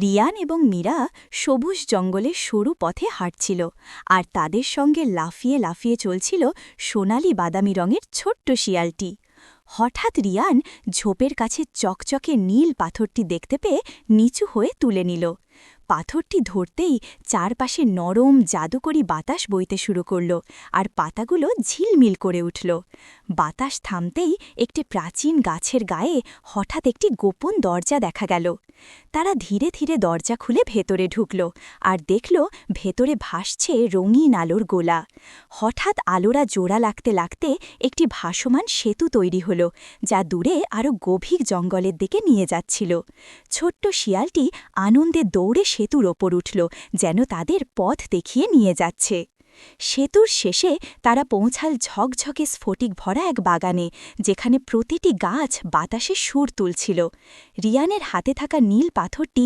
রিয়ান এবং মীরা সবুজ জঙ্গলের সরু পথে হাঁটছিল আর তাদের সঙ্গে লাফিয়ে লাফিয়ে চলছিল সোনালি বাদামি রঙের ছোট্ট শিয়ালটি। হঠাৎ রিয়ান ঝোপের কাছে চকচকে নীল পাথরটি দেখতে পেয়ে নিচু হয়ে তুলে নিল। পাথরটি ধরতেই চারপাশে নরম জাদুকরি বাতাস বইতে শুরু করল আর পাতাগুলো ঝিলমিল করে উঠল। বাতাস থামতেই একটি প্রাচীন গাছের গায়ে হঠাৎ একটি গোপন দরজা দেখা গেল। তারা ধীরে ধীরে দরজা খুলে ভেতরে ঢুকল আর দেখল ভেতরে ভাসছে রঙিন আলোর গোলা। হঠাৎ আলোরা জোড়া লাগতে লাগতে একটি ভাসমান সেতু তৈরি হল, যা দূরে আরও গভীর জঙ্গলের দিকে নিয়ে যাচ্ছিল। ছোট্ট শিয়ালটি আনন্দে দৌড়ে সেতুর ওপর উঠল, যেন তাদের পথ দেখিয়ে নিয়ে যাচ্ছে। সেতুর শেষে তারা পৌঁছাল ঝকঝকে স্ফটিক ভরা এক বাগানে, যেখানে প্রতিটি গাছ বাতাসে সুর তুলছিল। রিয়ানের হাতে থাকা নীল পাথরটি